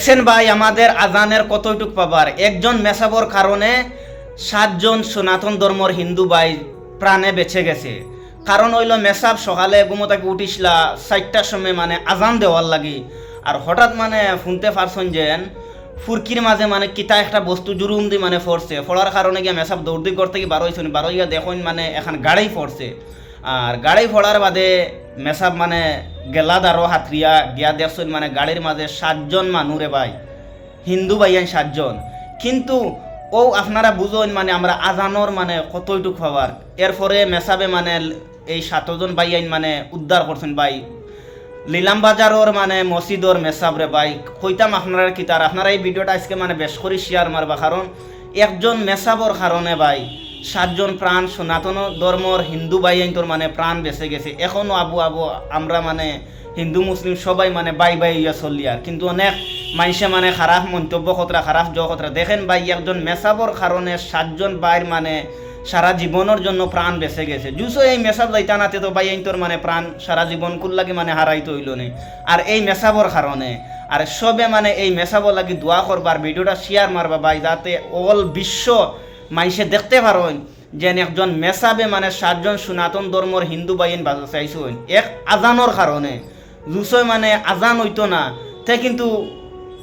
দেখছেন ভাই আমাদের আজানের কতটুক পাবার, একজন মেসাবর কারণে 7 জন সনাতন ধর্মর হিন্দু ভাই প্রাণে বেঁচে গেছে। কারণ হইল মেসাব সকালে ঘুমোতাকে উঠিসলা 4টার সময় মানে আজান দেওয়ার লাগি, আর হঠাৎ মানে শুনতে পারছেন যে ফুরকির মাঝে মানে কিতা একটা বস্তু জুরুম দি মানে ফরছে, ফলার কারণে গিয়া মেসাব দৌড়দি করতে গিয়ে বারোইছেন, বারোইয়া দেখুন মানে এখন গাড়ি ফরছে, আর গাড়ি ফোড়ার বাদে মেসাব মানে গেলাদ আরো হাতরিয়া গিয়া দেখছেন মানে গাড়ির মাঝে 7 জন মানুরে ভাই, হিন্দু ভাইয়ান 7 জন। কিন্তু ও আপনারা বুঝুন মানে আমরা আজানোর মানে কতটুক হওয়ার, এরপরে মেসাবে মানে এই 7 জন ভাইয়ান মানে উদ্ধার করছেন ভাই লিলাম বাজারের মানে মসজিদর মেসাব রে ভাই। কইতাম আপনারা কি তার আপনারা এই ভিডিওটা আজকে মানে বেশ করে শেয়ার মারবা, কারণ একজন মেসাবর কারণে ভাই 7 জন প্রাণ সনাতন ধর্মর হিন্দু ভাইয়ান তোর মানে প্রাণ বেঁচে গেছে। এখনো আবু আবু আমরা মানে হিন্দু মুসলিম সবাই মানে বাই বাই ইয়া চলি, আর কিন্তু অনেক মানুষে মানে খারাপ মন্তব্য কতরা খারাপ জগতরা দেখেন ভাই, একজন মেসাবর কারণে 7 জন ভাইয়ের মানে সারা জীবনের জন্য প্রাণ বেঁচে গেছে। জুসো এই মেসাব যাইতা নাতে তো ভাই তোর মানে প্রাণ সারা জীবন কুল লাগে মানে হারাইতে হইল নে, আর এই মেসাবর কারণে আর সবে মানে এই মেসাবর লাগি দোয়া করবার, ভিডিওটা শেয়ার মারবা ভাই, যাতে অল বিশ্ব মানুষে দেখতে পারেন যে একজন মেসাবে মানে 7 জন সনাতন ধর্মর হিন্দু ভাইয়েন বাজা চাইছেন এক আজানোর কারণে। জুসোয় মানে আজান হইতো না তে কিন্তু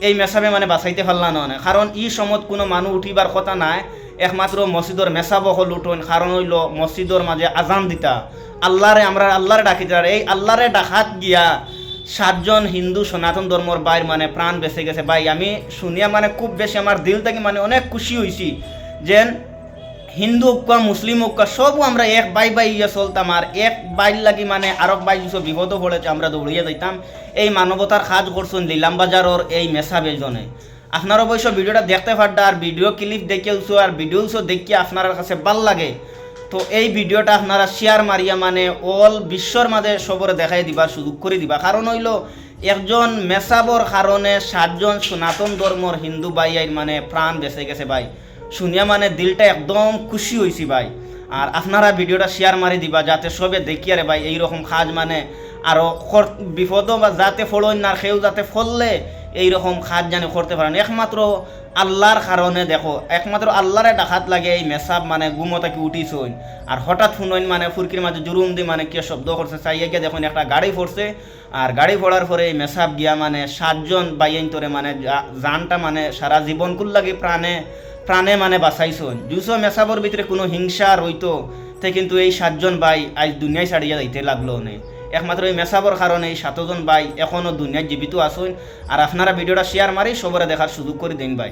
এই মেসাবে মানে বাঁচাইতে পারলা না, কারণ ই সমত কোনো মানুষ উঠিবার কথা নাই, একমাত্র মসজিদর মেসাব হল উঠোন, কারণ হইল মসজিদর মাঝে আজান দিতা আল্লাহরে, আমরা আল্লাহরে ডাকিতে, এই আল্লাহরে ডাকাত গিয়া 7 জন হিন্দু সনাতন ধর্মর বাইর মানে প্রাণ বেঁচে গেছে ভাই। আমি শুনিয়া মানে খুব বেশি আমার দিল থেকে মানে অনেক খুশি হয়েছি যে হিন্দু হোক মুসলিম হোক সবও আমরা এক বাই বাই ইয়ে চলতাম, আর এক বাইর লাগি মানে আরব বাই যেসব বিপদও পড়েছে আমরা দৌড়িয়ে যাইতাম। এই মানবতার কাজ করছেন লিলাম বাজারের এই মেসাবে জনে। আপনার অবশ্য ভিডিওটা দেখতে পারডা, আর ভিডিও ক্লিপ দেখেছো আর ভিডিওসও দেখিয়ে আপনার কাছে ভাল লাগে, তো এই ভিডিওটা আপনারা শেয়ার মারিয়া মানে অল বিশ্বর মাঝে সবরে দেখাই দিবা, সুযোগ করে দিবা। কারণ হইল একজন মেসাবর কারণে 7 জন সনাতন ধর্মর হিন্দু ভাইয়াই মানে প্রাণ বেঁচে গেছে ভাই। শুনিয়া মানে দিলটা একদম খুশি হয়েছি ভাই। আর আপনারা ভিডিওটা শেয়ার মারি দিবা যাতে সবে দেখিয়া রে ভাই এইরকম কাজ মানে আরও বিপদও বা যাতে ফলন না সেও যাতে ফললে এইরকম কাজ জানে করতে পারেন। একমাত্র আল্লাহর কারণে দেখো, একমাত্র আল্লাহরে ডাকাত লাগে এই মেসাব মানে গুমতাকে উঠিছইন, আর হঠাৎ শুনইন মানে ফুরকির মাঝে জুরুম দি মানে কে শব্দ করছে, চাইয়ে গিয়ে দেখুন একটা গাড়ি পড়ছে, আর গাড়ি পড়ার পরে এই মেসাব গিয়া মানে 7 জন বাইয়াইন তোরে মানে জানটা মানে সারা জীবন কুল লাগে প্রাণে প্রাণে মানে বাঁচাইছইন। জুসো মেসাবর ভিতরে কোনো হিংসা রইতো তে কিন্তু এই 7 জন ভাই আজ দুনিয়ায় ছাড়িয়া যাইতে লাগলো নে, একমাত্র এই মেসাবর কারণে এই 7 জন ভাই এখনও দুনিয়ায় জীবিত আসুন। আর আপনারা ভিডিওটা শেয়ার মারি সবরে দেখার সুযোগ করে দিন ভাই।